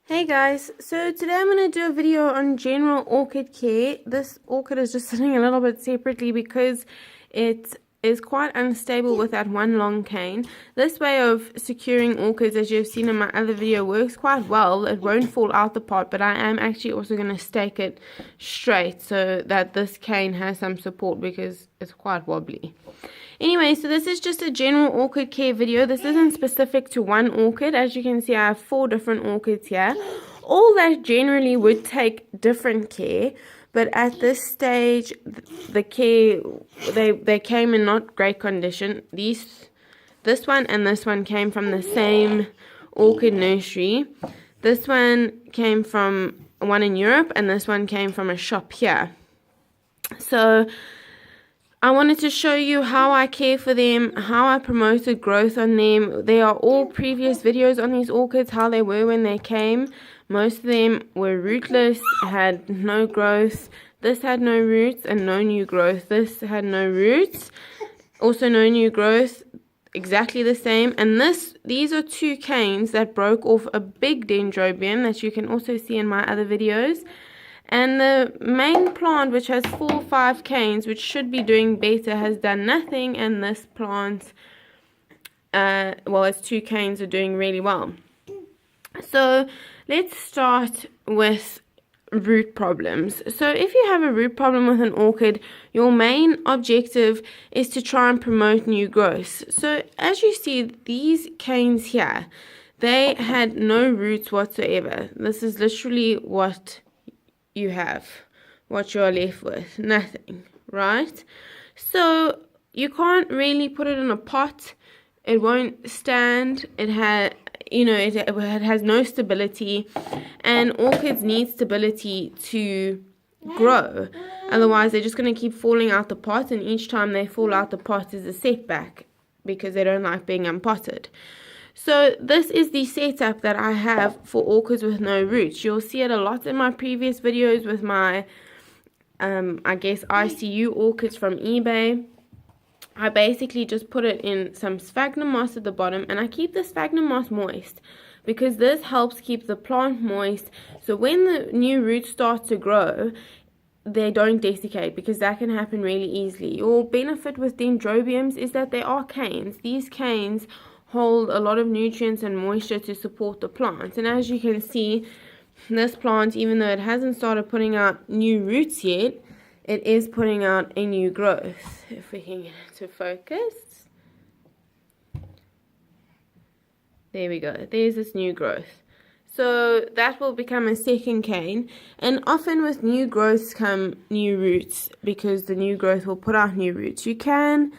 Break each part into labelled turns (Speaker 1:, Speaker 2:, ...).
Speaker 1: Hey guys, so today I'm going to do a video on general orchid care. This orchid is just sitting a little bit separately because it is quite unstable with that one long cane. This way of securing orchids, as you've seen in my other video, works quite well. It won't fall out the pot, but I am actually also going to stake it straight so that this cane has some support because it's quite wobbly. Anyway, so this is just a general orchid care video. This isn't specific to one orchid. As you can see, I have 4 different orchids here. All that generally would take different care, but at this stage, the care, they came in not great condition. This one and this one came from the same orchid nursery. This one came from one in Europe, and this one came from a shop here. So I wanted to show you how I care for them, how I promoted growth on them. There are all previous videos on these orchids, how they were when they came. Most of them were rootless, had no growth. This had no roots and no new growth. This had no roots, also no new growth, exactly the same. And these are 2 canes that broke off a big dendrobium that you can also see in my other videos. And the main plant, which has 4 or 5 canes, which should be doing better, has done nothing. And this plant, its 2 canes are doing really well. So let's start with root problems. So if you have a root problem with an orchid, your main objective is to try and promote new growth. So as you see, these canes here, they had no roots whatsoever. This is literally what you have, what you're left with, nothing, right? So you can't really put it in a pot. It won't stand. It has no stability, and orchids need stability to grow. Otherwise, they're just going to keep falling out the pot, and each time they fall out the pot is a setback because they don't like being unpotted. So this is the setup that I have for orchids with no roots. You'll see it a lot in my previous videos with my, ICU orchids from eBay. I basically just put it in some sphagnum moss at the bottom, and I keep the sphagnum moss moist because this helps keep the plant moist. So when the new roots start to grow, they don't desiccate, because that can happen really easily. Your benefit with dendrobiums is that they are canes. These canes hold a lot of nutrients and moisture to support the plant. And as you can see, this plant, even though it hasn't started putting out new roots yet, it is putting out a new growth. If we can get it to focus. There we go. There's this new growth. So that will become a second cane. And often with new growths come new roots, because the new growth will put out new roots. You can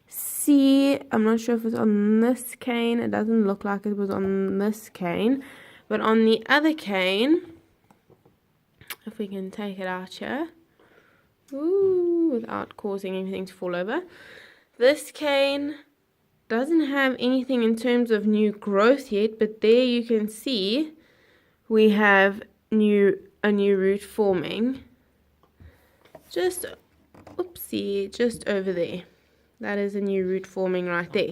Speaker 1: see, I'm not sure if it's on this cane. It doesn't look like it was on this cane. But on the other cane, if we can take it out here, without causing anything to fall over, this cane doesn't have anything in terms of new growth yet, but there you can see we have a new root forming just over there. That is a new root forming right there.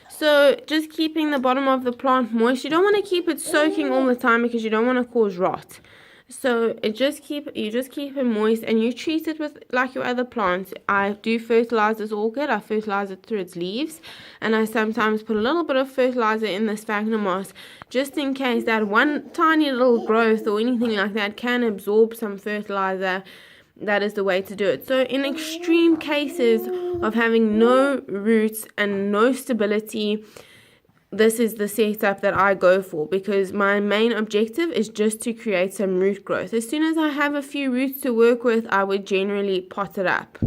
Speaker 1: So just keeping the bottom of the plant moist. You don't want to keep it soaking all the time because you don't want to cause rot. So you just keep it moist, and you treat it with like your other plants. I do fertilize this orchid. I fertilize it through its leaves, and I sometimes put a little bit of fertilizer in the sphagnum moss just in case that one tiny little growth or anything like that can absorb some fertilizer. That is the way to do it. So in extreme cases of having no roots and no stability, this is the setup that I go for, because my main objective is just to create some root growth. As soon as I have a few roots to work with, I would generally pot it up.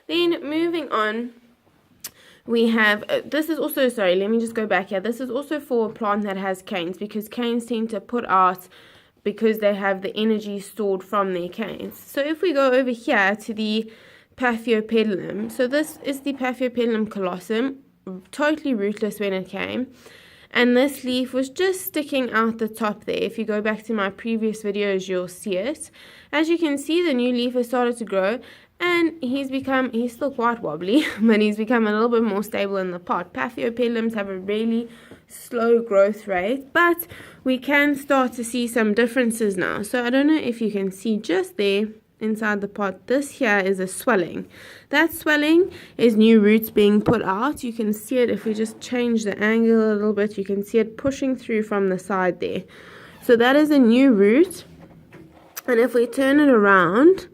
Speaker 1: Then moving on, we have, this is also, sorry, let me just go back here. This is also for a plant that has canes, because canes tend to put out because they have the energy stored from their canes. So if we go over here to the Paphiopedilum, so this is the Paphiopedilum colossum, totally rootless when it came, and this leaf was just sticking out the top there. If you go back to my previous videos, you'll see it. As you can see, the new leaf has started to grow, and he's still quite wobbly, but he's become a little bit more stable in the pot. Paphiopedilums have a really slow growth rate, but we can start to see some differences now. So I don't know if you can see just there inside the pot, this here is a swelling. That swelling is new roots being put out. You can see it if we just change the angle a little bit. You can see it pushing through from the side there. So that is a new root, and if we turn it around,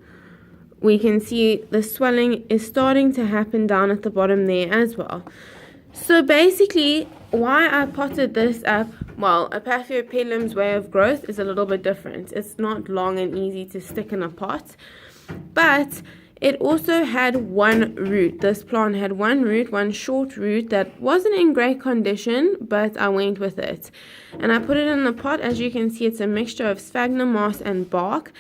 Speaker 1: we can see the swelling is starting to happen down at the bottom there as well. So basically, why I potted this up, well, a Paphiopedilum's way of growth is a little bit different. It's not long and easy to stick in a pot, but it also had one root. This plant had one root, one short root that wasn't in great condition, but I went with it. And I put it in the pot. As you can see, it's a mixture of sphagnum moss and bark.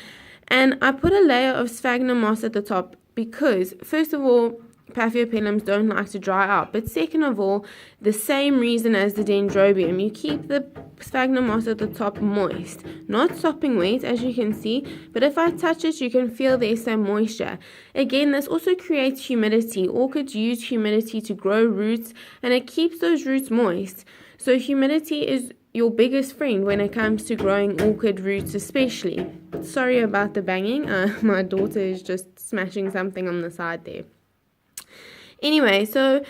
Speaker 1: And I put a layer of sphagnum moss at the top because, first of all, Paphiopedilums don't like to dry out. But second of all, the same reason as the Dendrobium, you keep the sphagnum moss at the top moist, not sopping wet as you can see, but if I touch it, you can feel there's some moisture. Again, this also creates humidity. Orchids use humidity to grow roots, and it keeps those roots moist. So humidity is your biggest friend when it comes to growing orchid roots especially. Sorry about the banging. My daughter is just smashing something on the side there. Anyway, so